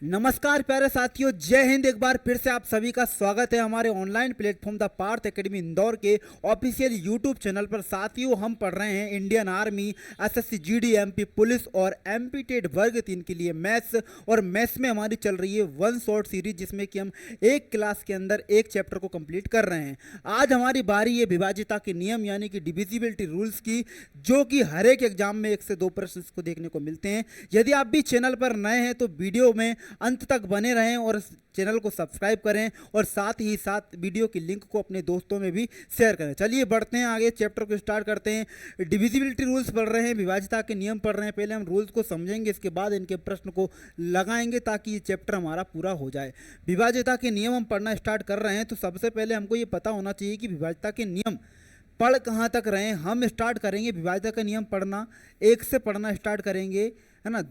नमस्कार प्यारे साथियों, जय हिंद। एक बार फिर से आप सभी का स्वागत है हमारे online platform the Partha academy Indore के ऑफिशियल यूट्यूब चैनल पर। साथियों, हम पढ़ रहे हैं Indian army, SSC GD, MP police और एमपी टेट वर्ग 3 के लिए मैथ्स। और मैथ्स में हमारी चल रही है वन शॉट सीरीज, जिसमें कि हम एक क्लास के अंदर एक चैप्टर को कंप्लीट कर रहे हैं। आज हमारी बारी है विभाज्यता के नियम यानी कि डिविजिबिलिटी रूल्स की, जो कि हर एक एग्जाम में 1 से 2 प्रश्न को देखने को मिलते हैं। यदि आप भी चैनल पर नए हैं तो वीडियो में अंत तक बने रहें और चैनल को सब्सक्राइब करें और साथ ही साथ वीडियो की लिंक को अपने दोस्तों में भी शेयर करें। चलिए बढ़ते हैं आगे, चैप्टर को स्टार्ट करते हैं। डिविजिबिलिटी रूल्स पढ़ रहे हैं, विभाज्यता के नियम पढ़ रहे हैं। पहले हम रूल्स को समझेंगे, इसके बाद इनके प्रश्न को लगाएंगे ताकि ये चैप्टर हमारा पूरा हो जाए। विभाज्यता के नियम हम पढ़ना स्टार्ट कर रहे हैं तो सबसे पहले हमको ये पता होना चाहिए कि विभाज्यता के नियम पढ़ कहाँ तक रहे हैं। हम स्टार्ट करेंगे विभाज्यता का नियम पढ़ना 1 से पढ़ना स्टार्ट करेंगे, है ना।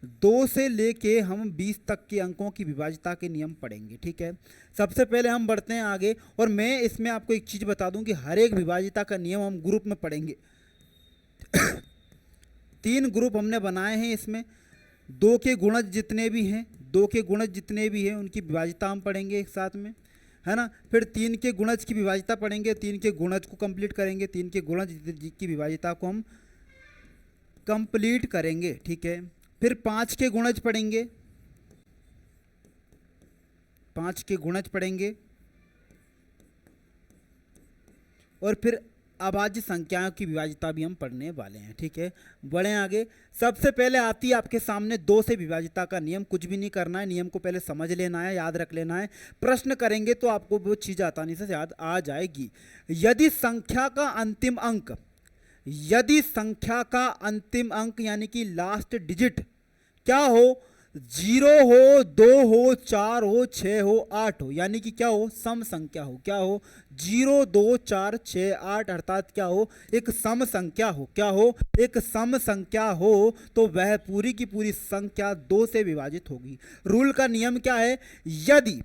2 से लेके हम 20 तक के अंकों की विभाज्यता के नियम पढ़ेंगे, ठीक है। सबसे पहले हम बढ़ते हैं आगे, और मैं इसमें आपको एक चीज़ बता दूं कि हर एक विभाज्यता का नियम हम ग्रुप में पढ़ेंगे। 3 ग्रुप हमने बनाए हैं इसमें। 2 के गुणज जितने भी हैं, उनकी विभाज्यता हम पढ़ेंगे एक साथ में, है ना। फिर 3 के गुणज की विभाज्यता पढ़ेंगे, 3 के गुणज को कंप्लीट करेंगे, 3 के गुणज की विभाज्यता को हम कंप्लीट करेंगे, ठीक है। फिर 5 के गुणज पढ़ेंगे, 5 के गुणज पढ़ेंगे, और फिर अभाज्य संख्याओं की विभाज्यता भी हम पढ़ने वाले हैं, ठीक है। बढ़ें आगे। सबसे पहले आती है आपके सामने 2 से विभाज्यता का नियम। कुछ भी नहीं करना है, नियम को पहले समझ लेना है, याद रख लेना है। प्रश्न करेंगे तो आपको वो चीज़ आसानी से याद आ जाएगी। यदि संख्या का अंतिम अंक यानी कि लास्ट डिजिट क्या हो, 0 हो, 2 हो, 4 हो, 6 हो, 8 हो, यानी कि क्या हो, सम संख्या हो। क्या हो, 0, 2, 4, 6, 8, अर्थात क्या हो, एक सम संख्या हो। क्या हो, एक सम संख्या हो, तो वह पूरी की पूरी संख्या 2 से विभाजित होगी। रूल का नियम क्या है, यदि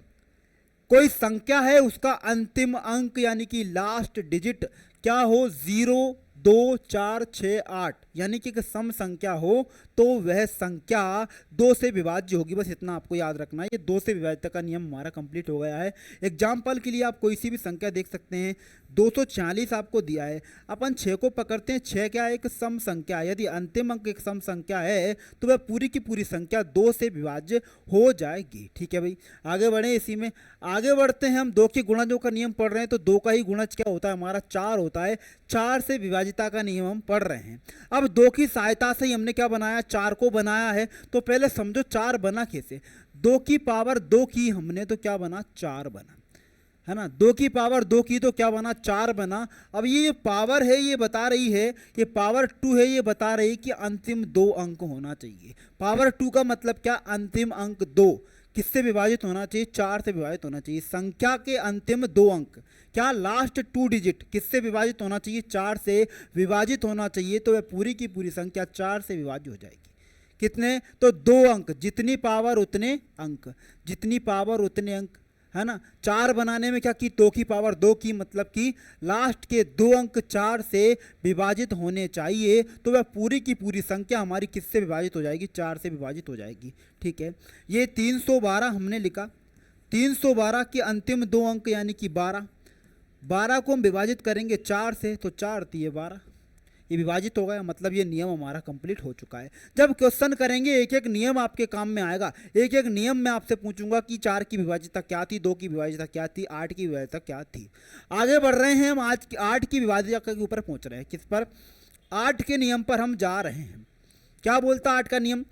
कोई संख्या है उसका अंतिम अंक यानी कि लास्ट डिजिट क्या हो, 0, 2, 4, 6, 8, यानी कि सम संख्या हो, तो वह संख्या 2 से विभाज्य होगी। बस इतना आपको याद रखना है। ये 2 से विभाज्यता का नियम हमारा कंप्लीट हो गया है। एग्जाम्पल के लिए आप कोई सी भी संख्या देख सकते हैं। 240 आपको दिया है, अपन 6 को पकड़ते हैं। 6 क्या है, एक सम संख्या है। यदि अंतिम अंक एक सम संख्या है तो वह पूरी की पूरी संख्या 2 से विभाज्य हो जाएगी, ठीक है भाई। आगे बढ़े, इसी में आगे बढ़ते हैं। हम 2 के गुणजों का नियम पढ़ रहे हैं, तो 2 का ही गुणज क्या होता है हमारा, 4 होता है। 4 से विभाज्यता का नियम हम पढ़ रहे हैं। अब 2 की सहायता से ही हमने क्या बनाया, 4 को बनाया है। तो पहले समझो 4 बना कैसे। 2 की पावर 2 की हमने तो क्या बना, 4 बना, है ना। 2 की पावर 2 की तो क्या बना, 4 बना। अब ये पावर है, ये बता रही है, ये पावर 2 है, ये बता रही है कि अंतिम 2 अंक होना चाहिए। पावर 2 का मतलब क्या, अंतिम अंक 2 किससे विभाजित होना चाहिए, 4 से विभाजित होना चाहिए। संख्या के अंतिम 2 अंक क्या, लास्ट 2 डिजिट किससे विभाजित होना चाहिए, 4 से विभाजित होना चाहिए। तो वह पूरी की पूरी संख्या 4 से विभाज्य हो जाएगी। कितने, तो 2 अंक, जितनी पावर उतने अंक, जितनी पावर उतने अंक, है ना। 4 बनाने में क्या की, 2 की पावर 2 की, मतलब कि लास्ट के 2 अंक 4 से विभाजित होने चाहिए। तो वह पूरी की पूरी संख्या हमारी किससे विभाजित हो जाएगी, 4 से विभाजित हो जाएगी, ठीक है। ये 312 हमने लिखा। 312 के अंतिम 2 अंक यानी कि 12, 12 को हम विभाजित करेंगे 4 से, तो 4 दिए 12, ये विभाजित हो गया। मतलब ये नियम हमारा कंप्लीट हो चुका है। जब क्वेश्चन करेंगे एक एक नियम आपके काम में आएगा। एक एक नियम मैं आपसे पूछूंगा कि 4 की विभाज्यता क्या थी, 2 की विभाज्यता क्या थी, 8 की विभाज्यता क्या थी। आगे बढ़ रहे हैं हम, आज 8 की विभाज्यता के ऊपर पहुंच रहे हैं। किस पर, 8 के नियम पर हम जा रहे हैं। क्या बोलता 8 का नियम,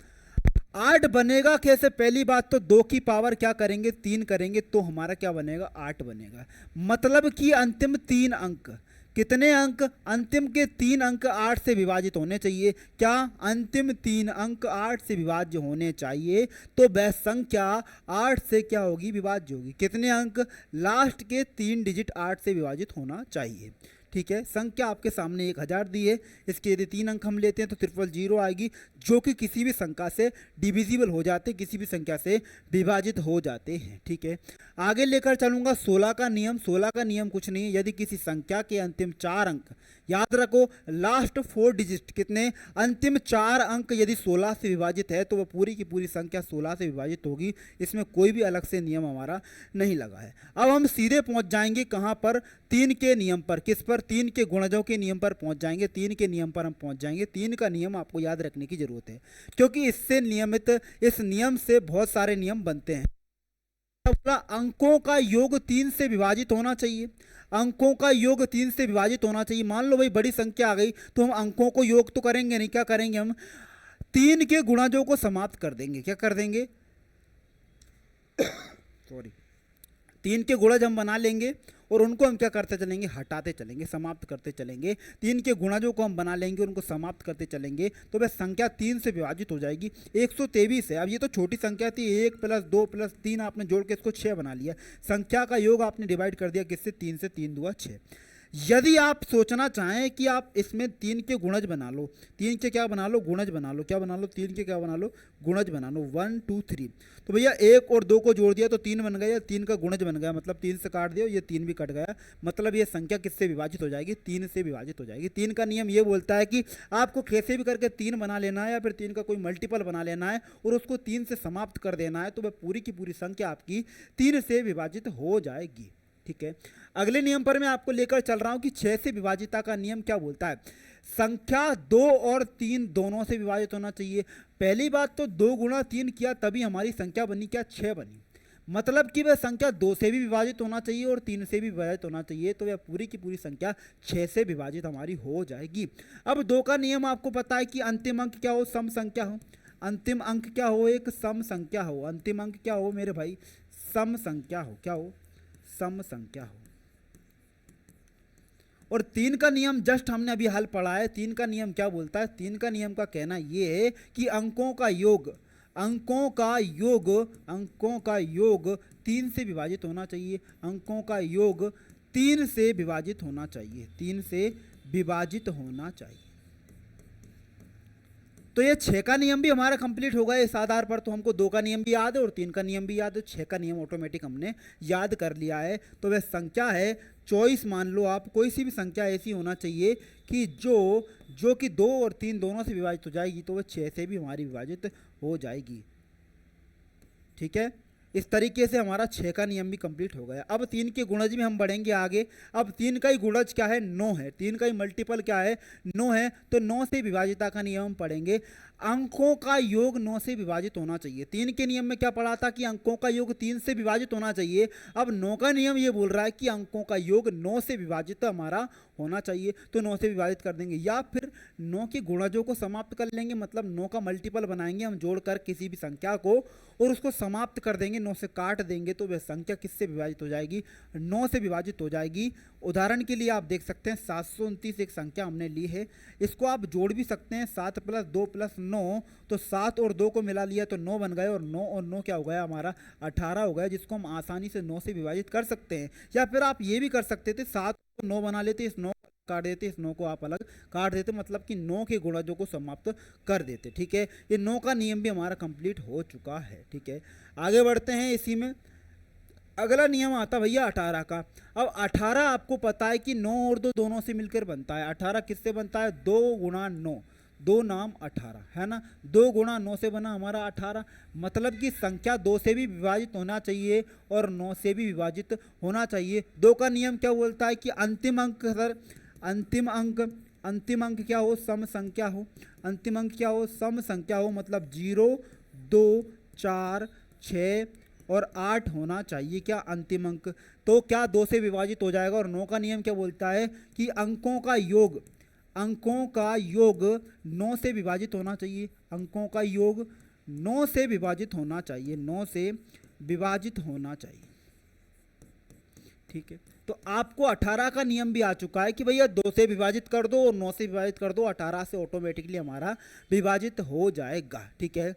8 बनेगा कैसे। पहली बात तो 2 की पावर क्या करेंगे, 3 करेंगे, तो हमारा क्या बनेगा, 8 बनेगा। मतलब कि अंतिम 3 अंक, कितने अंक, अंतिम के 3 अंक 8 से विभाजित होने चाहिए। क्या, अंतिम 3 अंक 8 से विभाज्य होने चाहिए। तो वह संख्या 8 से क्या होगी, विभाज्य होगी। कितने अंक, लास्ट के 3 डिजिट 8 से विभाजित होना चाहिए, ठीक है। संख्या आपके सामने 1000 दी है, इसके यदि 3 अंक हम लेते हैं तो 000 आएगी, जो कि किसी भी संख्या से डिविजिबल हो जाते, किसी भी संख्या से विभाजित हो जाते हैं, ठीक है। आगे लेकर चलूंगा 16 का नियम। 16 का नियम कुछ नहीं है, यदि किसी संख्या के अंतिम 4 अंक, याद रखो लास्ट 4 डिजिट कितने, अंतिम 4 अंक यदि 16 से विभाजित है तो वह पूरी की पूरी संख्या 16 से विभाजित होगी। इसमें कोई भी अलग से नियम हमारा नहीं लगा है। अब हम सीधे पहुंच जाएंगे कहां पर, 3 के नियम पर। किस पर, 3 के गुणजों के नियम पर पहुंच जाएंगे। 3 के नियम पर हम पहुंच जाएंगे। 3 का नियम आपको याद रखने की जरूरत है, क्योंकि इससे नियमित, इस नियम से बहुत सारे नियम बनते हैं। अंकों का योग 3 से विभाजित होना चाहिए। अंकों का योग 3 से विभाजित होना चाहिए। मान लो भाई बड़ी संख्या आ गई तो हम अंकों को योग तो करेंगे नहीं, क्या करेंगे हम 3 के गुणजों को समाप्त कर देंगे। क्या कर देंगे सॉरी 3 के गुणज हम बना लेंगे और उनको हम क्या करते चलेंगे, हटाते चलेंगे, समाप्त करते चलेंगे। 3 के गुणजों को हम बना लेंगे और उनको समाप्त करते चलेंगे, तो वह संख्या 3 से विभाजित हो जाएगी। 123 है। अब ये तो छोटी संख्या थी, 1 + 2 + 3 आपने जोड़ के इसको 6 बना लिया। संख्या का योग आपने डिवाइड कर दिया किससे, 3 से। 3 दूआ 6। यदि आप सोचना चाहें कि आप इसमें 3 के गुणज बना लो, 3 के क्या बना लो, गुणज बना लो। क्या बना लो, 3 के क्या बना लो, गुणज बना लो। 1 2 3, तो भैया 1 और 2 को जोड़ दिया तो 3 बन गया, 3 का गुणज बन गया, मतलब 3 से काट दिया, ये 3 भी कट गया, मतलब ये संख्या किससे विभाजित हो जाएगी, 3 से विभाजित हो जाएगी। 3 का नियम ये बोलता है कि आपको कैसे भी करके 3 बना लेना है या फिर 3 का कोई मल्टीपल बना लेना है और उसको 3 से समाप्त कर देना है, तो वह पूरी की पूरी संख्या आपकी 3 से विभाजित हो जाएगी, ठीक है। अगले नियम पर मैं आपको लेकर चल रहा हूं कि 6 से विभाजिता का नियम क्या बोलता है। संख्या 2 और 3 दोनों से विभाजित होना चाहिए। पहली बात तो 2 × 3 किया तभी हमारी संख्या बनी, क्या 6 बनी, मतलब कि वह संख्या 2 से भी विभाजित होना चाहिए और 3 से भी विभाजित होना चाहिए, तो वह पूरी की पूरी संख्या 6 से विभाजित हमारी हो जाएगी। अब 2 का नियम आपको पता है कि अंतिम अंक क्या हो, सम संख्या हो। अंतिम अंक क्या हो, एक सम संख्या हो। अंतिम अंक क्या हो मेरे भाई, सम संख्या हो। क्या हो, सम संख्या हो। और 3 का नियम जस्ट हमने अभी हल पढ़ा है। 3 का नियम क्या बोलता है, 3 का नियम का कहना ये है कि अंकों का योग 3 से विभाजित होना चाहिए। अंकों का योग 3 से विभाजित होना चाहिए, 3 से विभाजित होना चाहिए। तो ये 6 का नियम भी हमारा कंप्लीट होगा। इस आधार पर तो हमको 2 का नियम भी याद है और 3 का नियम भी याद है, 6 का नियम ऑटोमेटिक हमने याद कर लिया है। तो वह संख्या है चॉइस, मान लो आप कोई सी भी संख्या ऐसी होना चाहिए कि जो कि 2 और 3 दोनों से विभाजित हो जाएगी, तो वह 6 से भी हमारी विभाजित हो जाएगी, ठीक है। इस तरीके से हमारा 6 का नियम भी कंप्लीट हो गया। अब 3 के गुणज में हम बढ़ेंगे आगे। अब 3 का ही गुणज क्या है, 9 है। 3 का ही मल्टीपल क्या है, 9 है। तो 9 से विभाजिता का नियम हम पढ़ेंगे। अंकों का योग 9 से विभाजित होना चाहिए। 3 के नियम में क्या पढ़ा था कि अंकों का योग 3 से विभाजित होना चाहिए। अब 9 का नियम ये बोल रहा है कि अंकों का योग 9 से विभाजित हमारा होना चाहिए, तो 9 से विभाजित कर देंगे या फिर 9 के गुणजों को समाप्त कर लेंगे, मतलब 9 का मल्टीपल बनाएंगे हम जोड़कर किसी भी संख्या को और उसको समाप्त कर देंगे, 9 से काट देंगे, तो वह संख्या किससे विभाजित हो जाएगी, 9 से विभाजित हो जाएगी। उदाहरण के लिए आप देख सकते हैं 729 एक संख्या हमने ली है, इसको आप जोड़ भी सकते हैं 7 + 2 + 9, तो 7 और 2 को मिला लिया तो 9 बन गए और 9 और 9 क्या हो गया हमारा 18 हो गया, जिसको हम आसानी से 9 से विभाजित कर सकते हैं। या फिर आप ये भी कर सकते थे 7 को 9 बना लेते, इस 9 काट देते, इस 9 को आप अलग काट देते, मतलब कि 9 के गुणजों को समाप्त कर देते, ठीक है। ये 9 का नियम भी हमारा कंप्लीट हो चुका है, ठीक है। आगे बढ़ते हैं। इसी में अगला नियम आता भैया 18 का। अब 18 आपको पता है कि 9 और 2 दोनों से मिलकर बनता है। 18 किससे बनता है, 2 × 9, 2 नाम 18 है ना, 2 × 9 से बना हमारा 18, मतलब कि संख्या 2 से भी विभाजित होना चाहिए और 9 से भी विभाजित होना चाहिए। 2 का नियम क्या बोलता है कि अंतिम अंक सर, अंतिम अंक क्या हो, सम संख्या हो। अंतिम अंक क्या हो, सम संख्या हो, मतलब 0 2 4 6 और 8 होना चाहिए क्या अंतिम अंक। तो क्या 2 से विभाजित हो जाएगा। और 9 का नियम क्या बोलता है कि अंकों का योग 9 से विभाजित होना चाहिए। अंकों का योग 9 से विभाजित होना चाहिए, 9 से विभाजित होना चाहिए, ठीक है। तो आपको 18 का नियम भी आ चुका है कि भैया 2 से विभाजित कर दो और 9 से विभाजित कर दो, 18 से ऑटोमेटिकली हमारा विभाजित हो जाएगा, ठीक है।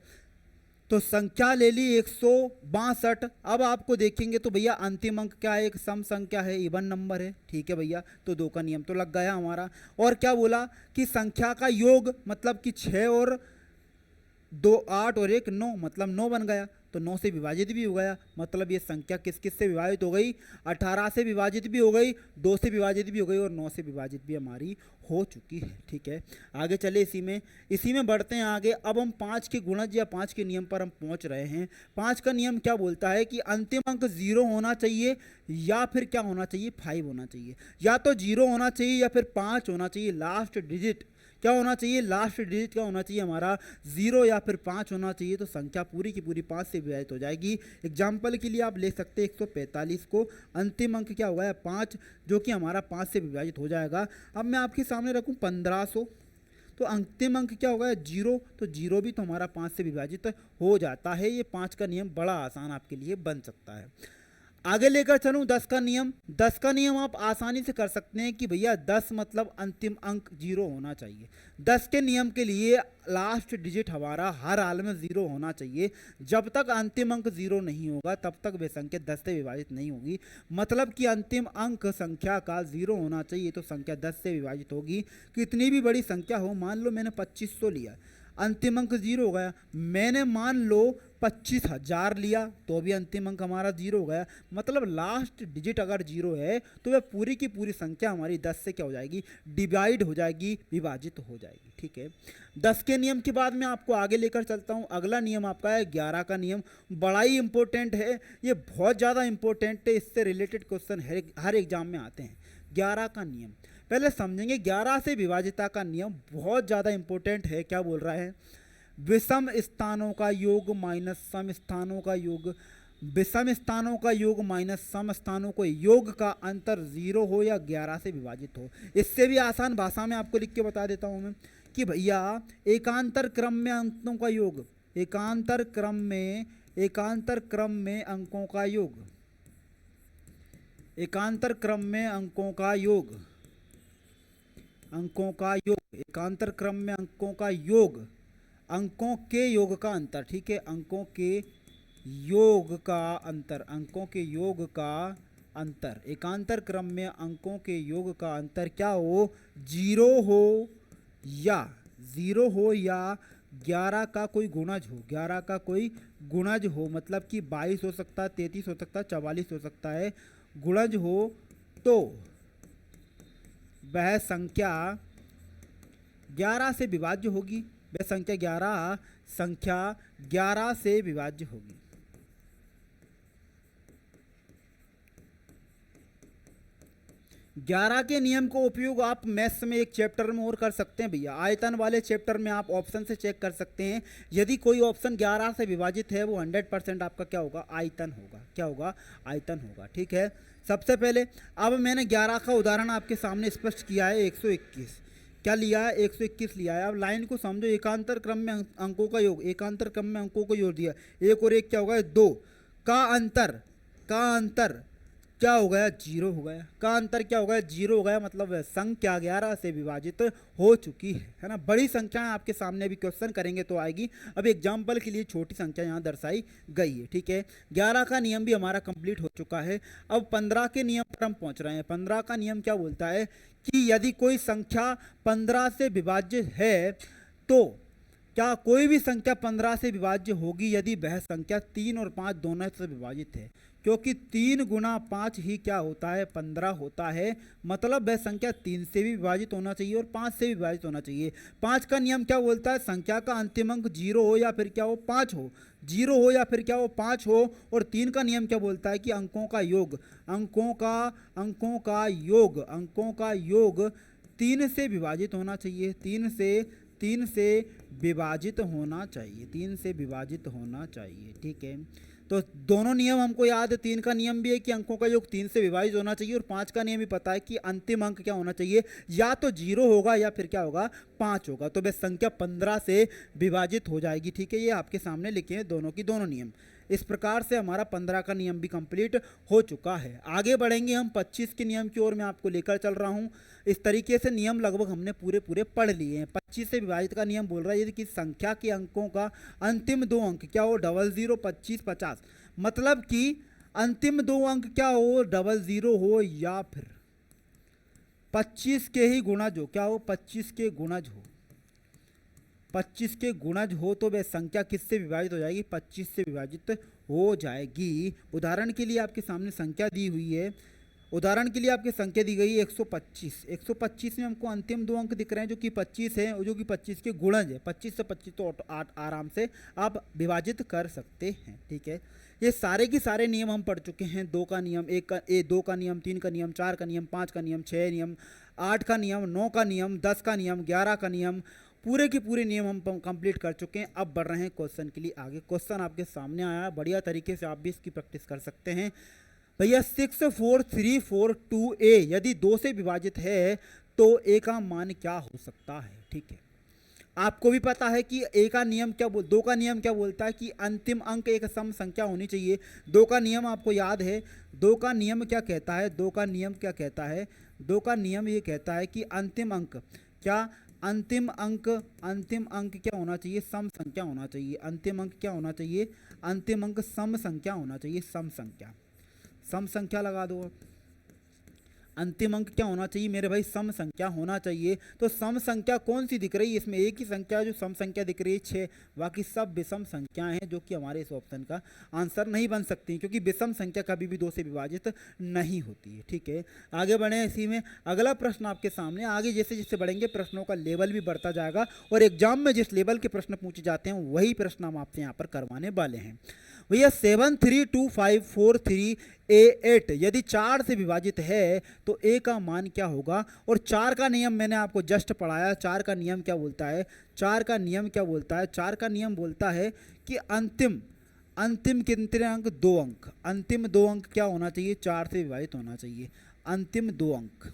तो संख्या ले ली 162। अब आपको देखेंगे तो भैया अंतिम अंक क्या है, एक सम संख्या है, इवन नंबर है, ठीक है भैया। तो 2 का नियम तो लग गया हमारा। और क्या बोला कि संख्या का योग मतलब कि 6 और 2 8 और 1 9, मतलब 9 बन गया। तो 9 से विभाजित भी हो गया, मतलब ये संख्या किस किस से विभाजित हो गई, 18 से विभाजित भी हो गई, 2 से विभाजित भी हो गई और 9 से विभाजित भी हमारी हो चुकी है, ठीक है। आगे चले इसी में बढ़ते हैं आगे। अब हम 5 के गुणज या 5 के नियम पर हम पहुंच रहे हैं। 5 का नियम क्या बोलता है कि अंतिम अंक 0 होना चाहिए या फिर क्या होना चाहिए, 5 होना चाहिए। या तो 0 होना चाहिए या फिर 5 होना चाहिए। लास्ट डिजिट क्या होना चाहिए, लास्ट डिजिट क्या होना चाहिए हमारा, 0 या फिर 5 होना चाहिए। तो संख्या पूरी की पूरी 5 से विभाजित हो जाएगी। एग्जाम्पल के लिए आप ले सकते हैं 145 को, अंतिम अंक क्या होगा 5, जो कि हमारा 5 से विभाजित हो जाएगा। अब मैं आपके सामने रखूं 1500, तो अंतिम अंक क्या होगा 0, तो 0 भी तो हमारा 5 से विभाजित हो जाता है। ये 5 का नियम बड़ा आसान आपके लिए बन सकता है। आगे लेकर चलूं 10 का नियम। 10 का नियम आप आसानी से कर सकते हैं कि भैया 10 मतलब अंतिम अंक 0 होना चाहिए। 10 के नियम के लिए लास्ट डिजिट हमारा हर हाल में 0 होना चाहिए। जब तक अंतिम अंक 0 नहीं होगा तब तक वे संख्या 10 से विभाजित नहीं होगी। मतलब कि अंतिम अंक संख्या का 0 होना चाहिए तो संख्या 10 से विभाजित होगी। कितनी भी बड़ी संख्या हो, मान लो मैंने 2500 लिया, अंतिम अंक 0 हो गया। मैंने मान लो 25,000 लिया तो भी अंतिम अंक हमारा 0 हो गया। मतलब लास्ट डिजिट अगर 0 है तो वह पूरी की पूरी संख्या हमारी 10 से क्या हो जाएगी, डिवाइड हो जाएगी, विभाजित हो जाएगी, ठीक है। 10 के नियम के बाद मैं आपको आगे लेकर चलता हूँ। अगला नियम आपका है 11 का नियम। बड़ा ही इंपॉर्टेंट है, ये बहुत ज़्यादा इंपॉर्टेंट है, इससे रिलेटेड क्वेश्चन हर एग्जाम में आते हैं। 11 का नियम पहले समझेंगे। 11 से विभाजिता का नियम बहुत ज़्यादा इंपॉर्टेंट है। क्या बोल रहा है, विषम स्थानों का योग माइनस सम स्थानों का योग, विषम स्थानों का योग माइनस सम स्थानों को योग का अंतर 0 हो या 11 से विभाजित हो। इससे भी आसान भाषा में आपको लिख के बता देता हूँ मैं कि भैया एकांतर क्रम में अंकों का योग, एकांतर क्रम में अंकों का योग, एकांतर क्रम में अंकों का योग, अंकों का योग, एकांतर क्रम में अंकों का योग, अंकों के योग का अंतर, ठीक है, अंकों के योग का अंतर, अंकों के योग का अंतर, एकांतर क्रम में अंकों के योग का अंतर क्या हो, 0 हो या 11 का कोई गुणज हो, 11 का कोई गुणज हो, मतलब कि 22 हो सकता है, 33 हो सकता है, 44 हो सकता है, गुणज हो तो वह संख्या 11 से विभाज्य होगी। वह संख्या 11 से विभाज्य होगी। ग्यारह के नियम को उपयोग आप मैथ्स में एक चैप्टर में और कर सकते हैं भैया। आयतन वाले चैप्टर में आप ऑप्शन से चेक कर सकते हैं। यदि कोई ऑप्शन 11 से विभाजित है वो 100% आपका क्या होगा, आयतन होगा। क्या होगा, आयतन होगा, ठीक है। सबसे पहले अब मैंने 11 का उदाहरण आपके सामने स्पष्ट किया है। 121 क्या लिया है, 121 लिया है। अब लाइन को समझो, एकांतर क्रम में अंकों का योग, एकांतर क्रम में अंकों को जोड़ दिया, 1 और 1 क्या होगा 2 का अंतर क्या हो गया, 0 हो गया। का अंतर क्या हो गया, 0 हो गया। मतलब संख्या 11 से विभाजित हो चुकी है ना। बड़ी संख्याएं आपके सामने भी क्वेश्चन करेंगे तो आएगी। अब एग्जाम्पल के लिए छोटी संख्या यहाँ दर्शाई गई है, ठीक है। 11 का नियम भी हमारा कंप्लीट हो चुका है। अब 15 के नियम पर हम पहुँच रहे हैं। 15 का नियम क्या बोलता है कि यदि कोई संख्या 15 से विभाज्य है तो क्या कोई भी संख्या 15 से विभाज्य होगी यदि वह संख्या 3 और 5 दोनों से विभाजित है। क्योंकि 3 गुना 5 ही क्या होता है, 15 होता है। मतलब वह संख्या 3 से भी विभाजित होना चाहिए और 5 से भी विभाजित होना चाहिए। 5 का नियम क्या बोलता है, संख्या का अंतिम अंक 0 हो या फिर क्या हो, 5 हो, 0 हो या फिर क्या हो, 5 हो। और 3 का नियम क्या बोलता है कि अंकों का योग, अंकों का योग 3 से विभाजित होना चाहिए, 3 से विभाजित होना चाहिए, 3 से विभाजित होना चाहिए, ठीक है। तो दोनों नियम हमको याद है। 3 का नियम भी है कि अंकों का योग 3 से विभाजित होना चाहिए और 5 का नियम भी पता है कि अंतिम अंक क्या होना चाहिए, या तो 0 होगा या फिर क्या होगा, 5 होगा। तो वह संख्या 15 से विभाजित हो जाएगी, ठीक है। ये आपके सामने लिखे हैं दोनों की दोनों नियम। इस प्रकार से हमारा 15 का नियम भी कंप्लीट हो चुका है। आगे बढ़ेंगे हम 25 के नियम की ओर मैं आपको लेकर चल रहा हूँ। इस तरीके से नियम लगभग हमने पूरे पढ़ लिए हैं। 25 से विभाजित का नियम बोल रहा है यदि किसी संख्या के अंकों का अंतिम दो अंक क्या हो, 00, 25, 50, मतलब कि अंतिम दो अंक क्या हो, 00 हो या फिर 25 के ही गुणज हो, क्या हो, 25 के गुणज हो, 25 के गुणज हो तो वह संख्या किससे विभाजित हो जाएगी, 25 से विभाजित हो जाएगी। उदाहरण के लिए आपके सामने संख्या दी हुई है, उदाहरण के लिए आपकी संख्या दी गई है 125। 125 में हमको अंतिम दो अंक दिख रहे हैं जो कि 25 है, जो कि 25 के गुणज है। 25 से 25 तो आराम से आप विभाजित कर सकते हैं। ठीक है, ये सारे के सारे नियम हम पढ़ चुके हैं। 2 का नियम, 2 का नियम, 3 का नियम, 4 का नियम, 5 का नियम, 6 नियम, 8 का नियम, 9 का नियम, 10 का नियम, 11 का नियम, पूरे के पूरे नियम हम कंप्लीट कर चुके हैं। अब बढ़ रहे हैं क्वेश्चन के लिए आगे। क्वेश्चन आपके सामने आया है, बढ़िया तरीके से आप भी इसकी प्रैक्टिस कर सकते हैं। भैया 64342a यदि 2 से विभाजित है तो a का मान क्या हो सकता है। ठीक है, आपको भी पता है कि a का नियम क्या 2 का नियम क्या बोलता है कि अंतिम अंक एक सम संख्या होनी चाहिए। 2 का नियम आपको याद है, 2 का नियम क्या कहता है, 2 का नियम क्या कहता है, 2 का नियम ये कहता है कि अंतिम अंक क्या, अंतिम अंक क्या होना चाहिए, सम संख्या होना चाहिए। अंतिम अंक क्या होना चाहिए, अंतिम अंक सम संख्या होना चाहिए, सम संख्या, सम संख्या लगा दो। अंतिम अंक क्या होना चाहिए मेरे भाई, सम संख्या होना चाहिए। तो सम संख्या कौन सी दिख रही है, इसमें एक ही संख्या जो सम संख्या दिख रही है 6, बाकी सब विषम संख्याएं हैं जो कि हमारे इस ऑप्शन का आंसर नहीं बन सकती, क्योंकि विषम संख्या कभी भी 2 से विभाजित नहीं होती है। ठीक है, आगे बढ़े इसी में। अगला प्रश्न आपके सामने, आगे जैसे जैसे बढ़ेंगे प्रश्नों का लेवल भी बढ़ता जाएगा और एग्जाम में जिस लेवल के प्रश्न पूछे जाते हैं वही प्रश्न हम आपसे यहाँ पर करवाने वाले हैं। भैया 7325438 यदि 4 से विभाजित है तो a का मान क्या होगा। और 4 का नियम मैंने आपको जस्ट पढ़ाया। 4 का नियम क्या बोलता है, 4 का नियम क्या बोलता है, 4 का नियम बोलता है कि अंतिम कितने अंक, 2 अंक, अंतिम 2 अंक क्या होना चाहिए, 4 से विभाजित होना चाहिए। अंतिम 2 अंक,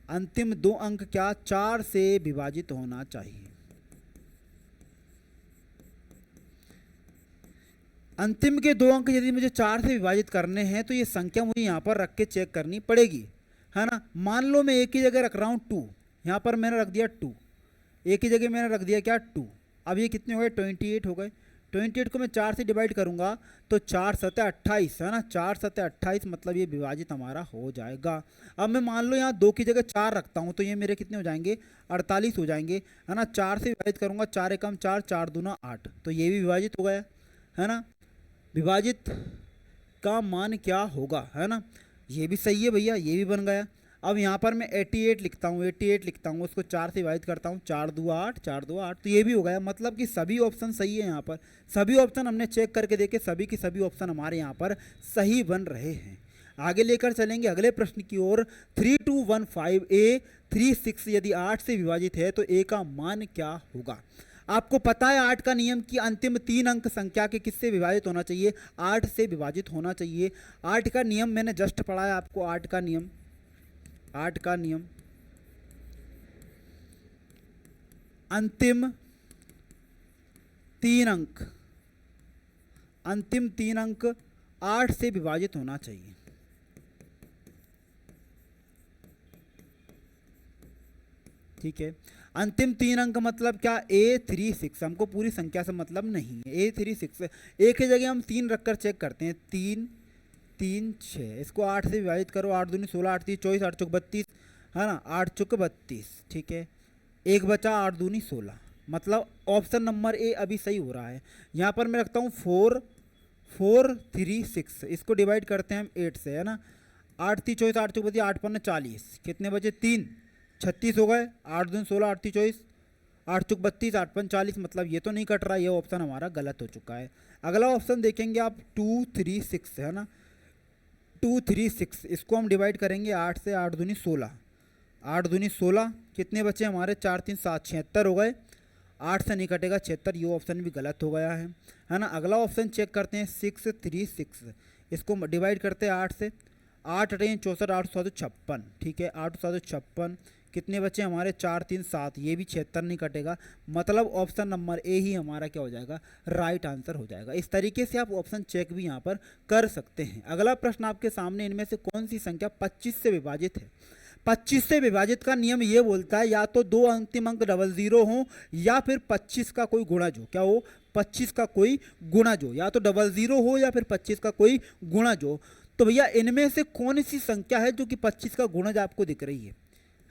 अंतिम 2 अंक क्या, 4 से विभाजित होना चाहिए। अंतिम के 2 अंक यदि मुझे 4 से विभाजित करने हैं तो ये संख्या मुझे यहाँ पर रख के चेक करनी पड़ेगी, है ना। मान लो मैं एक ही जगह रख रहा हूँ 2, यहाँ पर मैंने रख दिया 2, एक ही जगह मैंने रख दिया क्या 2। अब ये कितने हो गए, 28 हो गए। 28 को मैं 4 से डिवाइड करूँगा तो 4 सत्ते 28, है ना, 4 सत्ते 28 मतलब ये विभाजित हमारा हो जाएगा। अब मैं मान लो यहाँ 2 की जगह 4 रखता हूँ तो ये मेरे कितने हो जाएंगे, 48 हो जाएंगे, है ना। 4 से विभाजित करूँगा, 4 एकम 4, 4 दूना 8, तो ये भी विभाजित हो गया, है ना। विभाजित का मान क्या होगा, है ना, ये भी सही है भैया, ये भी बन गया। अब यहाँ पर मैं 88 लिखता हूँ, 88 लिखता हूँ, उसको 4 से विभाजित करता हूँ, 4 2 8, 4 2 8, तो ये भी हो गया। मतलब कि सभी ऑप्शन सही है। यहाँ पर सभी ऑप्शन हमने चेक करके देखे, सभी के सभी ऑप्शन हमारे यहाँ पर सही बन रहे हैं। आगे लेकर चलेंगे अगले प्रश्न की ओर। 3215a 36 यदि 8 से विभाजित है तो a का मान क्या होगा। आपको पता है 8 का नियम कि अंतिम 3 अंक संख्या के किससे विभाजित होना चाहिए, 8 से विभाजित होना चाहिए। 8 का नियम मैंने जस्ट पढ़ाया आपको, 8 का नियम, 8 का नियम अंतिम 3 अंक, अंतिम 3 अंक 8 से विभाजित होना चाहिए। ठीक है, अंतिम 3 अंक मतलब क्या, A36, हमको पूरी संख्या से मतलब नहीं है। A36 एक ही जगह हम 3 रखकर चेक करते हैं, 3 3 6, इसको 8 से विभाजित करो, 8 दूनी 16, 8 3 24, 8 चौक 32, है ना, 8 चौक 32। ठीक है, एक बचा, 8 दूनी 16, मतलब ऑप्शन नंबर ए अभी सही हो रहा है। यहाँ पर मैं रखता हूँ 4 4 3 6, इसको डिवाइड करते हैं हम 8 से, है ना। 8 3 24, 8 चौक 32, 8 5 40, कितने बचे, 3 36 हो गए, 8 दूनी 16, 8 3 24, 8 चौक 32, 8 5 40, मतलब ये तो नहीं कट रहा, ये ऑप्शन हमारा गलत हो चुका है। अगला ऑप्शन देखेंगे आप 2 3 6, है ना, 2 3 6, इसको हम डिवाइड करेंगे 8 से, 8 दूनी 16, 8 दूनी 16, कितने बचे हमारे, 4 3 7 76 हो गए, 8 से नहीं कटेगा 76, ये ऑप्शन भी गलत हो गया है ना। अगला ऑप्शन चेक करते हैं 6 3 6, इसको डिवाइड करते हैं 8 से, 8 8 64, 8 7 56, ठीक है, 8 7 56, कितने बचे हमारे, 4 3 7, ये भी 76 नहीं कटेगा, मतलब ऑप्शन नंबर ए ही हमारा क्या हो जाएगा, राइट आंसर हो जाएगा। इस तरीके से आप ऑप्शन चेक भी यहाँ पर कर सकते हैं। अगला प्रश्न आपके सामने, इनमें से कौन सी संख्या 25 से विभाजित है। 25 से विभाजित का नियम ये बोलता है या तो दो अंतिम अंक डबल जीरो हो या फिर 25 का कोई गुणज हो। क्या हो? 25 का कोई गुणज हो, या तो डबल जीरो हो या फिर 25 का कोई गुणज हो। तो भैया इनमें से कौन सी संख्या है जो कि 25 का गुणज आपको दिख रही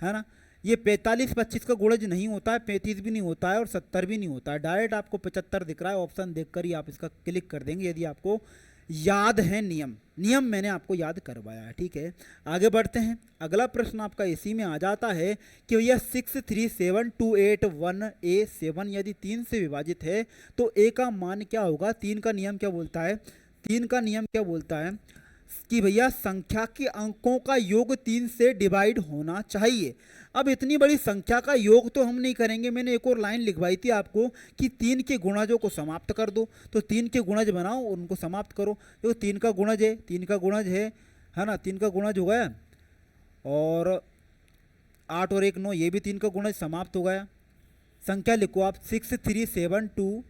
है ना? ये 45 25 का गुणज नहीं होता है, 35 भी नहीं होता है और 70 भी नहीं होता है। डायरेक्ट आपको 75 दिख रहा है। ऑप्शन देखकर ही आप इसका क्लिक कर देंगे यदि आपको याद है नियम मैंने आपको याद करवाया है। ठीक है, आगे बढ़ते हैं। अगला प्रश्न आपका इसी में आ जाता है कि भैया 63728 यदि 3 से विभाजित है तो a का मान क्या होगा? 3 का नियम क्या बोलता है? 3 का नियम क्या बोलता है कि भैया संख्या के अंकों का योग 3 से डिवाइड होना चाहिए। अब इतनी बड़ी संख्या का योग तो हम नहीं करेंगे। मैंने एक और लाइन लिखवाई थी आपको कि 3 के गुणजों को समाप्त कर दो, तो 3 के गुणज बनाओ, उनको समाप्त करो। देखो 3 का गुणज है, 3 का गुणज है ना? 3 का गुणज हो गया और 8 और 1 9, ये भी 3 का गुणज समाप्त हो गया। संख्या लिखो आप 6372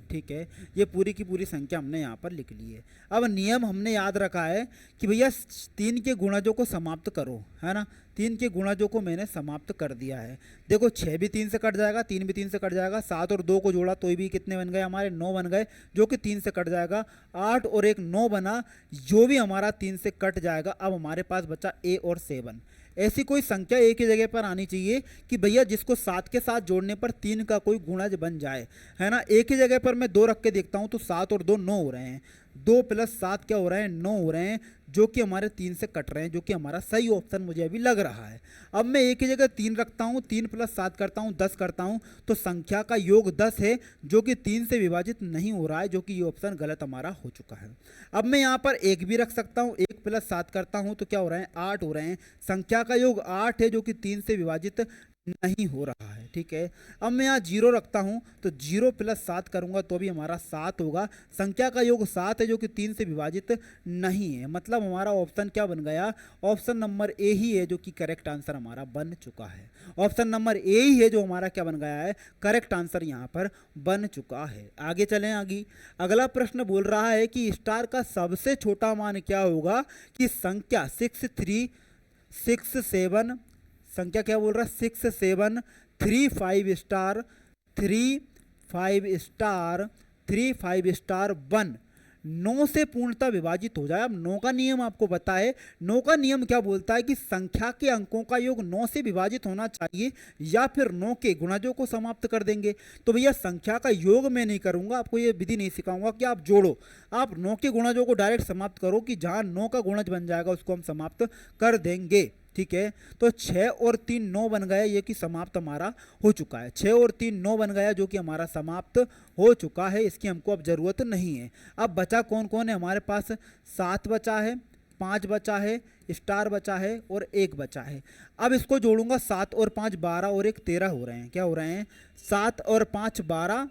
ठीक है, ये पूरी की पूरी संख्या हमने यहाँ पर लिख ली है। अब नियम हमने याद रखा है कि भैया 3 के गुणजों को समाप्त करो, है ना? 3 के गुणजों को मैंने समाप्त कर दिया है। देखो 6 भी 3 से कट जाएगा, 3 भी 3 से कट जाएगा, 7 और 2 को जोड़ा तो भी कितने बन गए हमारे? 9 बन गए, जो कि 3 से कट जाएगा। 8 और 1 9 बना, जो भी हमारा 3 से कट जाएगा। अब हमारे पास बचा a और 7। ऐसी कोई संख्या एक ही जगह पर आनी चाहिए कि भैया जिसको 7 के साथ जोड़ने पर 3 का कोई गुणज बन जाए, है ना? एक ही जगह पर मैं 2 रख के देखता हूँ तो 7 और 2 9 हो रहे हैं, 2 + 7 क्या हो रहे हैं? 9 हो रहे हैं, जो कि हमारे 3 से कट रहे हैं, जो कि हमारा सही ऑप्शन मुझे अभी लग रहा है। अब मैं एक ही जगह 3 रखता हूँ, 3 + 7 करता हूँ, 10 करता हूँ, तो संख्या का योग 10 है, जो कि 3 से विभाजित नहीं हो रहा है, जो कि ये ऑप्शन गलत हमारा हो चुका है। अब मैं यहाँ पर 1 भी रख सकता हूँ, 1 + 7 करता हूँ तो क्या हो रहे हैं? 8 हो रहे हैं। संख्या का योग 8 है, जो कि 3 से विभाजित नहीं हो रहा है। ठीक है, अब मैं यहाँ 0 रखता हूँ तो 0 + 7 करूँगा तो भी हमारा 7 होगा। संख्या का योग 7 है, जो कि 3 से विभाजित नहीं है। मतलब हमारा ऑप्शन क्या बन गया? ऑप्शन नंबर ए ही है जो कि करेक्ट आंसर हमारा बन चुका है। ऑप्शन नंबर ए ही है जो हमारा क्या बन गया है? करेक्ट आंसर यहाँ पर बन चुका है। आगे चलें। आगे अगला प्रश्न बोल रहा है कि स्टार का सबसे छोटा मान क्या होगा कि संख्या 67 संख्या क्या बोल रहा है? 6735*1 9 से पूर्णतः विभाजित हो जाए। अब 9 का नियम आपको पता है। 9 का नियम क्या बोलता है कि संख्या के अंकों का योग 9 से विभाजित होना चाहिए या फिर 9 के गुणजों को समाप्त कर देंगे। तो भैया संख्या का योग मैं नहीं करूंगा, आपको ये विधि नहीं सिखाऊंगा कि आप जोड़ो। आप 9 के गुणजों को डायरेक्ट समाप्त करो कि जहां 9 का गुणज बन जाएगा उसको हम समाप्त कर देंगे। ठीक है, तो 6 और 3 9 बन गया, ये कि समाप्त हमारा हो चुका है। 6 और 3 9 बन गया, जो कि हमारा समाप्त हो चुका है। इसकी हमको अब जरूरत नहीं है। अब बचा कौन कौन है हमारे पास? 7 बचा है, 5 बचा है, स्टार बचा है और 1 बचा है। अब इसको जोड़ूंगा, 7 और 5 12 और 1 13 हो रहे हैं। क्या हो रहे हैं? 7 और 5 12,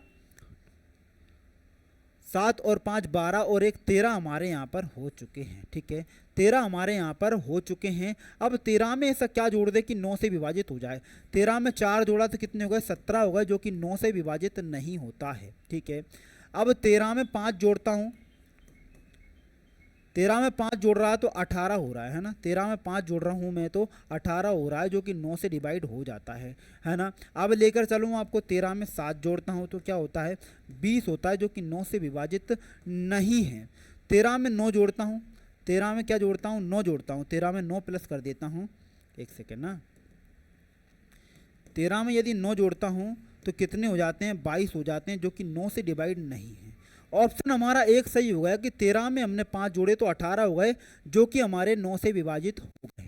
7 और 5 12 और 1 13 हमारे यहाँ पर हो चुके हैं। ठीक है, 13 हमारे यहाँ पर हो चुके हैं। अब 13 में ऐसा क्या जोड़ दे कि 9 से विभाजित हो जाए? 13 में 4 जोड़ा तो कितने हो गए? 17 हो गए, जो कि 9 से विभाजित नहीं होता है। ठीक है, अब 13 में 5 जोड़ता हूँ, 13 में 5 जोड़ रहा है तो 18 हो रहा है ना? 13 में 5 जोड़ रहा हूँ मैं तो 18 हो रहा है, जो कि 9 से डिवाइड हो जाता है ना? अब लेकर चलूँ आपको, 13 में 7 जोड़ता हूँ तो क्या होता है? 20 होता है, जो कि 9 से विभाजित नहीं है। 13 में 9 जोड़ता हूँ, 13 में क्या जोड़ता हूँ? 9 जोड़ता हूँ। 13 में 9 प्लस कर देता हूँ, एक सेकेंड ना। 13 में यदि 9 जोड़ता हूँ तो कितने हो जाते हैं? 22 हो जाते हैं, जो कि 9 से डिवाइड नहीं है। ऑप्शन हमारा एक सही हो गया कि 13 में हमने 5 जोड़े तो 18 हो गए, जो कि हमारे 9 से विभाजित हो गए।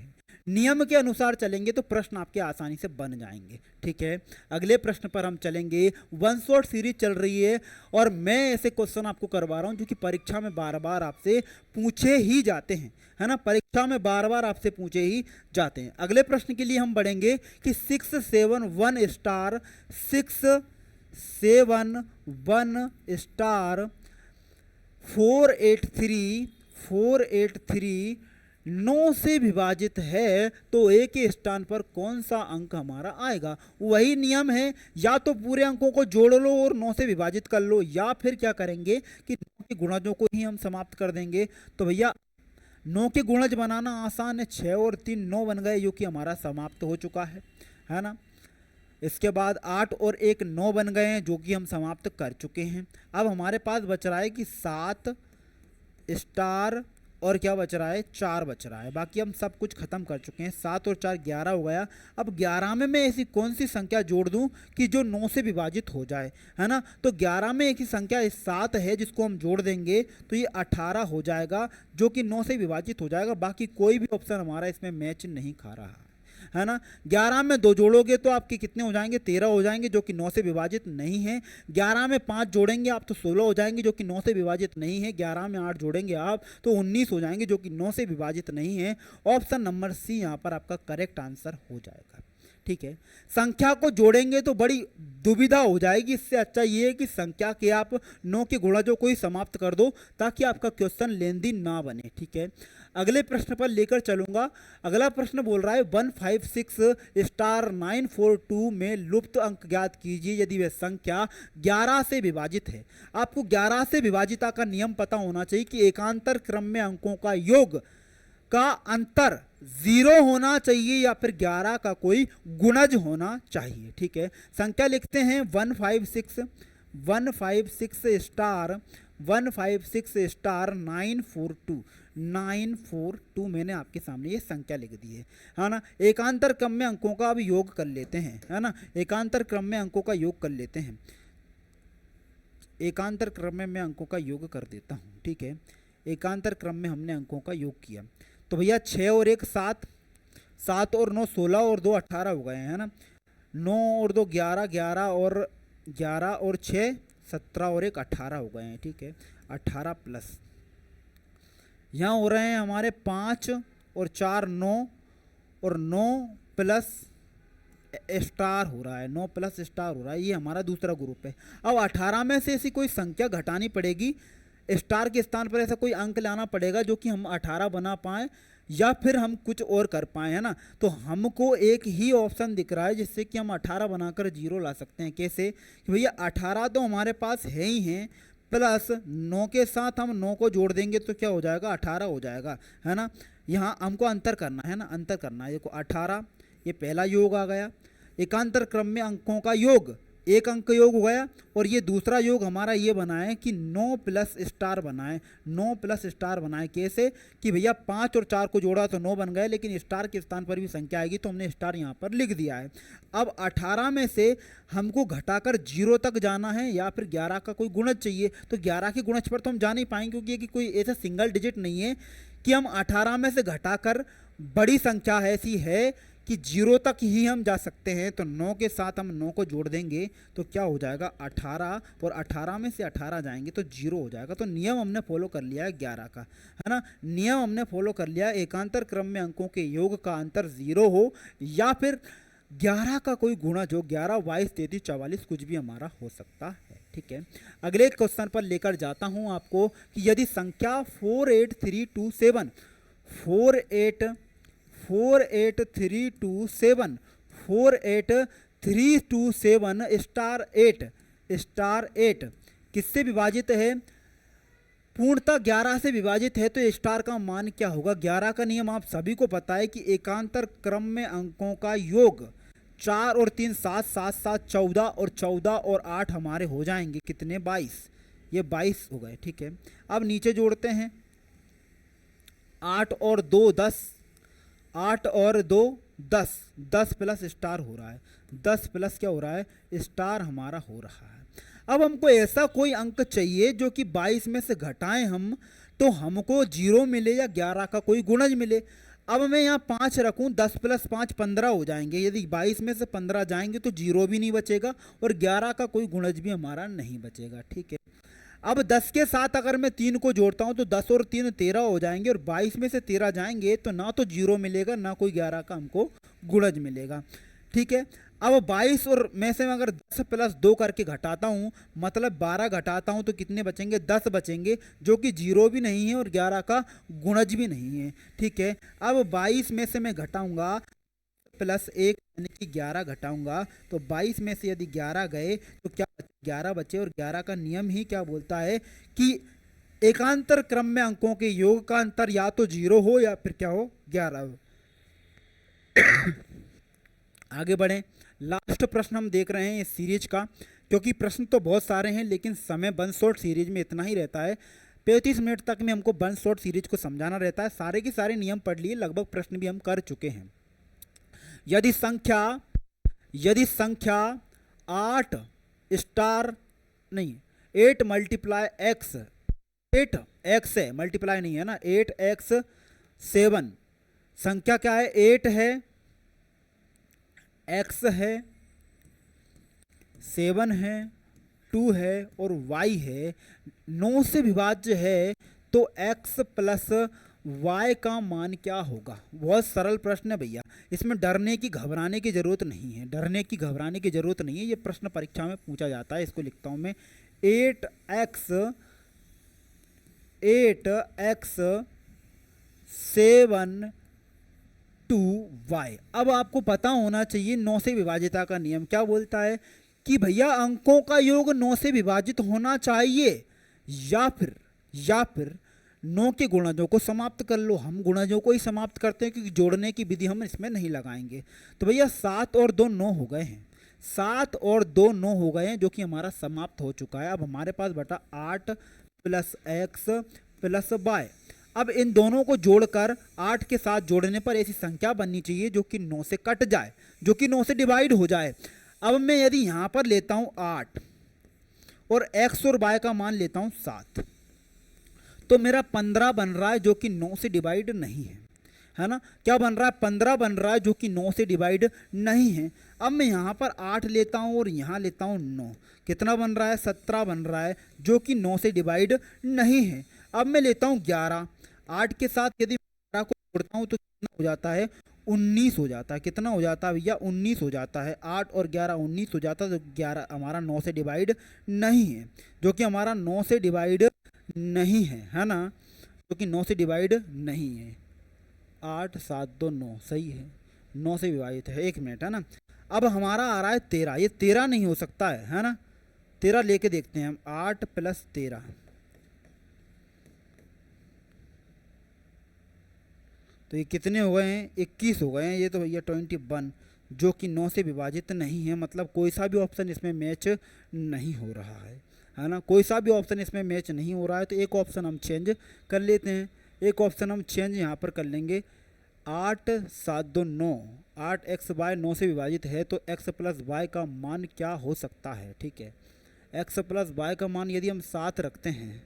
नियम के अनुसार चलेंगे तो प्रश्न आपके आसानी से बन जाएंगे। ठीक है, अगले प्रश्न पर हम चलेंगे। वन शॉट सीरीज चल रही है और मैं ऐसे क्वेश्चन आपको करवा रहा हूं जो कि परीक्षा में बार बार आपसे पूछे ही जाते हैं, है ना? परीक्षा में बार बार आपसे पूछे ही जाते हैं। अगले प्रश्न के लिए हम बढ़ेंगे कि 671 स्टार 483 9 से विभाजित है तो ए के स्थान पर कौन सा अंक हमारा आएगा। वही नियम है, या तो पूरे अंकों को जोड़ लो और 9 से विभाजित कर लो, या फिर क्या करेंगे कि 9 के गुणजों को ही हम समाप्त कर देंगे। तो भैया 9 के गुणज बनाना आसान है, 6 और 3 9 बन गए, जो कि हमारा समाप्त हो चुका है ना। इसके बाद 8 और 1 9 बन गए हैं, जो कि हम समाप्त कर चुके हैं। अब हमारे पास बच रहा है कि 7 स्टार और क्या बच रहा है, 4 बच रहा है। बाकी हम सब कुछ खत्म कर चुके हैं। 7 और 4 11 हो गया। अब 11 में मैं ऐसी कौन सी संख्या जोड़ दूं कि जो 9 से विभाजित हो जाए, है ना। तो 11 में एक ही संख्या 7 है, जिसको हम जोड़ देंगे तो ये 18 हो जाएगा, जो कि 9 से विभाजित हो जाएगा। बाकी कोई भी ऑप्शन हमारा इसमें मैच नहीं खा रहा है ना। 11 में 2 जोड़ोगे तो आपके कितने हो जाएंगे, 13 हो जाएंगे, जो कि 9 से विभाजित नहीं है। 11 में 5 जोड़ेंगे आप तो 16 हो जाएंगे, जो कि 9 से विभाजित नहीं है। 11 में 8 जोड़ेंगे आप तो 19 हो जाएंगे, जो कि 9 से विभाजित नहीं है। ऑप्शन नंबर सी यहाँ पर आपका करेक्ट आंसर हो जाएगा। ठीक है, संख्या को जोड़ेंगे तो बड़ी दुविधा हो जाएगी। इससे अच्छा ये है कि संख्या के आप 9 के गुणजों को ही समाप्त कर दो, ताकि आपका क्वेश्चन लेंदी ना बने। ठीक है, अगले प्रश्न पर लेकर चलूंगा। अगला प्रश्न बोल रहा है 156 स्टार 942 में लुप्त अंक ज्ञात कीजिए यदि वह संख्या 11 से विभाजित है। आपको 11 से विभाजिता का नियम पता होना चाहिए कि एकांतर क्रम में अंकों का योग का अंतर 0 होना चाहिए या फिर 11 का कोई गुणज होना चाहिए। ठीक है, संख्या लिखते हैं 156 स्टार 156 स्टार 942 मैंने आपके सामने ये संख्या लिख दी है ना। एकांतर क्रम में अंकों का अब योग कर लेते हैं, है ना। एकांतर क्रम में अंकों का योग कर लेते हैं। एकांतर क्रम में मैं अंकों का योग कर देता हूँ। ठीक है, एकांतर क्रम में हमने अंकों का योग किया तो भैया 6 और 1 7, 7 और 9 16 और 2 18 हो गए हैं, है ना। 9 और 2 11, 11 और 6 17 और 1 18 हो गए हैं। ठीक है, 18 प्लस यहाँ हो रहे हैं हमारे 5 और 4 9 और 9 प्लस स्टार हो रहा है, 9 प्लस स्टार हो रहा है। ये हमारा दूसरा ग्रुप है। अब 18 में से ऐसी कोई संख्या घटानी पड़ेगी, स्टार के स्थान पर ऐसा कोई अंक लाना पड़ेगा जो कि हम 18 बना पाएँ या फिर हम कुछ और कर पाएँ, है ना। तो हमको एक ही ऑप्शन दिख रहा है जिससे कि हम 18 बनाकर 0 ला सकते हैं। कैसे कि भैया 18 तो हमारे पास है ही हैं, प्लस 9 के साथ हम 9 को जोड़ देंगे तो क्या हो जाएगा, 18 हो जाएगा, है ना। यहाँ हमको अंतर करना है ना, अंतर करना है। देखो 18 ये पहला योग आ गया। एकांतर क्रम में अंकों का योग एक अंक योग हो गया, और ये दूसरा योग हमारा ये बनाए कि 9 प्लस स्टार बनाए, 9 प्लस स्टार बनाए। कैसे कि भैया 5 और 4 को जोड़ा तो 9 बन गए, लेकिन स्टार के स्थान पर भी संख्या आएगी तो हमने स्टार यहाँ पर लिख दिया है। अब 18 में से हमको घटाकर 0 तक जाना है या फिर 11 का कोई गुणज चाहिए। तो 11 के गुणज पर तो हम जा नहीं पाएंगे, क्योंकि ये कि कोई ऐसा सिंगल डिजिट नहीं है कि हम 18 में से घटाकर बड़ी संख्या ऐसी है कि 0 तक ही हम जा सकते हैं। तो 9 के साथ हम 9 को जोड़ देंगे तो क्या हो जाएगा 18, और 18 में से 18 जाएंगे तो 0 हो जाएगा। तो नियम हमने फॉलो कर लिया है 11 का, है ना। नियम हमने फॉलो कर लिया, एकांतर क्रम में अंकों के योग का अंतर 0 हो या फिर 11 का कोई गुणा जो 11 22 33 44 कुछ भी हमारा हो सकता है। ठीक है, अगले क्वेश्चन पर लेकर जाता हूं आपको कि यदि संख्या 48327 स्टार 8 किससे विभाजित है, पूर्णतः 11 से विभाजित है। तो स्टार का मान क्या होगा। 11 का नियम आप सभी को पता है कि एकांतर क्रम में अंकों का योग 4 और 3 7 7 7 14 और 14 और 8 हमारे हो जाएंगे कितने 22, ये 22 हो गए। ठीक है, अब नीचे जोड़ते हैं 8 और 2 10, 8 और 2 10, 10 प्लस स्टार हो रहा है, 10 प्लस क्या हो रहा है, स्टार हमारा हो रहा है। अब हमको ऐसा कोई अंक चाहिए जो कि 22 में से घटाएं हम तो हमको 0 मिले या 11 का कोई गुणज मिले। अब मैं यहाँ 5 रखूँ, 10 प्लस 5 15 हो जाएंगे। यदि 22 में से 15 जाएंगे तो 0 भी नहीं बचेगा और 11 का कोई गुणज भी हमारा नहीं बचेगा। ठीक है, अब 10 के साथ अगर मैं 3 को जोड़ता हूं तो 10 और 3 13 हो जाएंगे, और 22 में से 13 जाएंगे तो ना तो 0 मिलेगा ना कोई 11 का हमको गुणज मिलेगा। ठीक है। अब 22 और में से मैं अगर 10 प्लस 2 करके घटाता हूँ, मतलब 12 घटाता हूँ तो कितने बचेंगे, 10 बचेंगे, जो कि 0 भी नहीं है और 11 का गुणज भी नहीं है। ठीक है। अब 22 में से मैं घटाऊंगा प्लस 1 यानी कि 11 घटाऊंगा, तो 22 में से यदि 11 गए तो क्या 11 बचे, और 11 का नियम ही क्या बोलता है कि एकांतर क्रम में अंकों के योग का अंतर या तो 0 हो या फिर क्या हो, 11 हो। आगे बढ़ें, लास्ट प्रश्न हम देख रहे हैं इस सीरीज का, क्योंकि प्रश्न तो बहुत सारे हैं लेकिन समय वन शॉट सीरीज में इतना ही रहता है। 35 मिनट तक में हमको वन शॉट सीरीज को समझाना रहता है। सारे के सारे नियम पढ़ लिए, लगभग प्रश्न भी हम कर चुके हैं। यदि संख्या 8 स्टार नहीं 8 मल्टीप्लाई एक्स 8 एक्स है, मल्टीप्लाई नहीं है ना, 8x 7, संख्या क्या है, 8 है, x है, 7 है, 2 है और y है, 9 से विभाज्य है, तो x प्लस y का मान क्या होगा। बहुत सरल प्रश्न है भैया, इसमें डरने की घबराने की जरूरत नहीं है, डरने की घबराने की जरूरत नहीं है। ये प्रश्न परीक्षा में पूछा जाता है। इसको लिखता हूं मैं, 8x 7 2y। अब आपको पता होना चाहिए 9 से विभाजिता का नियम क्या बोलता है कि भैया अंकों का योग 9 से विभाजित होना चाहिए, या फिर 9 के गुणजों को समाप्त कर लो। हम गुणजों को ही समाप्त करते हैं क्योंकि जोड़ने की विधि हम इसमें नहीं लगाएंगे। तो भैया 7 और 2 9 हो गए हैं, 7 और 2 9 हो गए हैं, जो कि हमारा समाप्त हो चुका है। अब हमारे पास बटा 8 प्लस एक्स प्लस वाई। अब इन दोनों को जोड़कर 8 के साथ जोड़ने पर ऐसी संख्या बननी चाहिए जो कि 9 से कट जाए, जो कि 9 से डिवाइड हो जाए। अब मैं यदि यहाँ पर लेता हूँ 8 और x और y का मान लेता हूँ 7, तो मेरा 15 बन रहा है, जो कि 9 से डिवाइड नहीं है ना। क्या बन रहा है, 15 बन रहा है, जो कि 9 से डिवाइड नहीं है। अब मैं यहाँ पर 8 लेता हूँ और यहाँ लेता हूँ 9, कितना बन रहा है, 17 बन रहा है, जो कि 9 से डिवाइड नहीं है। अब मैं लेता हूँ 11, 8 के साथ यदि 11 को जोड़ता हूँ तो कितना हो जाता है, 19 हो जाता है। कितना हो जाता है भैया, 19 हो जाता है। 8 और 11 19 हो जाता है, तो 11 हमारा 9 से डिवाइड नहीं है, जो कि हमारा 9 से डिवाइड नहीं है ना, जो कि 9 से डिवाइड नहीं है। 8 7 2 9 सही है, 9 से विभाजित है। 1 मिनट है ना। अब हमारा आ रहा है 13, ये 13 नहीं हो सकता है ना। 13 लेके देखते हैं हम, 8 प्लस 13, तो ये कितने हो गए हैं, 21 हो गए हैं। ये तो भैया 21, जो कि 9 से विभाजित नहीं है, मतलब कोई सा भी ऑप्शन इसमें मैच नहीं हो रहा है ना। कोई सा भी ऑप्शन इसमें मैच नहीं हो रहा है, तो एक ऑप्शन हम चेंज कर लेते हैं। एक ऑप्शन हम चेंज यहाँ पर कर लेंगे, 8 7 2 9, 8x बाय 9 से विभाजित है, तो x प्लस वाई का मान क्या हो सकता है। ठीक है, x प्लस वाई का मान यदि हम 7 रखते हैं,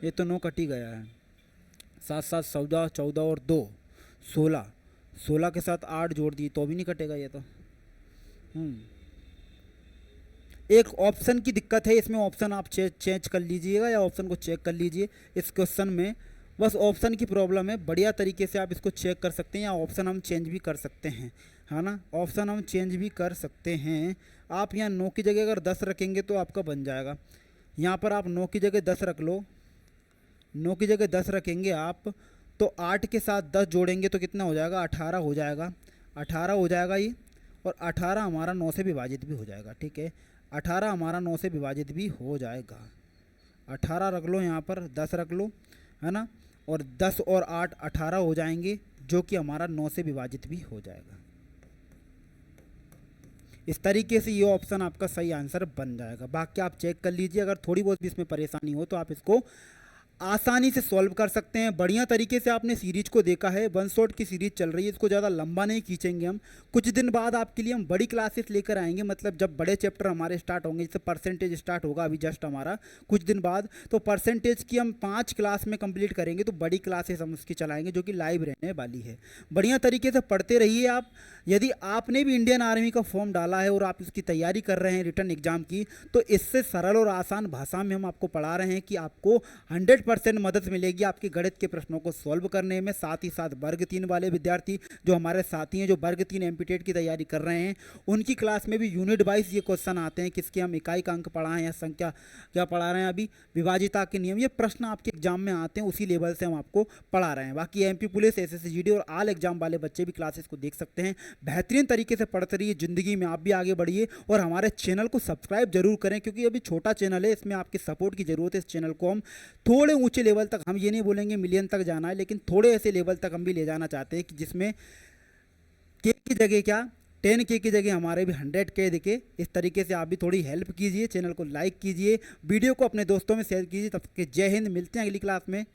ये तो 9 कट ही गया है, 7 7 14, 14 और 2 16, 16 के साथ 8 जोड़ दिए तो भी नहीं कटेगा ये तो। एक ऑप्शन की दिक्कत है इसमें, ऑप्शन आप चेंज कर लीजिएगा या ऑप्शन को चेक कर लीजिए इस क्वेश्चन में, बस ऑप्शन की प्रॉब्लम है। बढ़िया तरीके से आप इसको चेक कर सकते हैं, या ऑप्शन हम चेंज भी कर सकते हैं, है ना। ऑप्शन हम चेंज भी कर सकते हैं। आप यहाँ 9 की जगह अगर 10 रखेंगे तो आपका बन जाएगा। यहाँ पर आप 9 की जगह 10 रख लो, 9 की जगह 10 रखेंगे आप, तो 8 के साथ 10 जोड़ेंगे तो कितना हो जाएगा, 18 हो जाएगा। 18 हो जाएगा ये, और 18 हमारा 9 से विभाजित भी हो जाएगा। ठीक है, 18 हमारा 9 से विभाजित भी हो जाएगा। 18 रख लो यहाँ पर, 10 रख लो, है ना, और 10 और 8 18 हो जाएंगे, जो कि हमारा 9 से विभाजित भी हो जाएगा। इस तरीके से ये ऑप्शन आपका सही आंसर बन जाएगा। बाकी आप चेक कर लीजिए, अगर थोड़ी बहुत भी इसमें परेशानी हो तो आप इसको आसानी से सॉल्व कर सकते हैं। बढ़िया तरीके से आपने सीरीज को देखा है, वन शॉट की सीरीज चल रही है, इसको ज़्यादा लंबा नहीं खींचेंगे हम। कुछ दिन बाद आपके लिए हम बड़ी क्लासेस लेकर आएंगे, मतलब जब बड़े चैप्टर हमारे स्टार्ट होंगे, जैसे परसेंटेज स्टार्ट होगा अभी जस्ट हमारा कुछ दिन बाद, तो परसेंटेज की हम 5 क्लास में कंप्लीट करेंगे, तो बड़ी क्लासेस हम उसकी चलाएंगे जो कि लाइव रहने वाली है। बढ़िया तरीके से पढ़ते रहिए आप, यदि आपने भी इंडियन आर्मी का फॉर्म डाला है और आप इसकी तैयारी कर रहे हैं रिटर्न एग्जाम की, तो इससे सरल और आसान भाषा में हम आपको पढ़ा रहे हैं कि आपको 100% मदद मिलेगी आपके गणित के प्रश्नों को सॉल्व करने में। साथ ही साथ वर्ग 3 वाले विद्यार्थी जो हमारे साथी हैं, जो वर्ग 3 एमपीटेट की तैयारी कर रहे हैं, उनकी क्लास में भी यूनिट वाइज ये क्वेश्चन आते हैं, किसके हम इकाई का अंक पढ़ाएं या संख्या क्या पढ़ा रहे हैं, अभी विभाजिता के नियम, ये प्रश्न आपके एग्जाम में आते हैं, उसी लेवल से हम आपको पढ़ा रहे हैं। बाकी एमपी पुलिस, एसएससी जीडी और आल एग्जाम वाले बच्चे भी क्लासेस को देख सकते हैं। बेहतरीन तरीके से पढ़ते रहिए, ज़िंदगी में आप भी आगे बढ़िए और हमारे चैनल को सब्सक्राइब जरूर करें, क्योंकि अभी छोटा चैनल है, इसमें आपकी सपोर्ट की ज़रूरत है। इस चैनल को हम थोड़े ऊंचे लेवल तक, हम ये नहीं बोलेंगे मिलियन तक जाना है, लेकिन थोड़े ऐसे लेवल तक हम भी ले जाना चाहते हैं कि जिसमें के की जगह क्या 10K की जगह हमारे भी 100K दिखे। इस तरीके से आप भी थोड़ी हेल्प कीजिए, चैनल को लाइक कीजिए, वीडियो को अपने दोस्तों में शेयर कीजिए। तब तक के जय हिंद, मिलते हैं अगली क्लास में।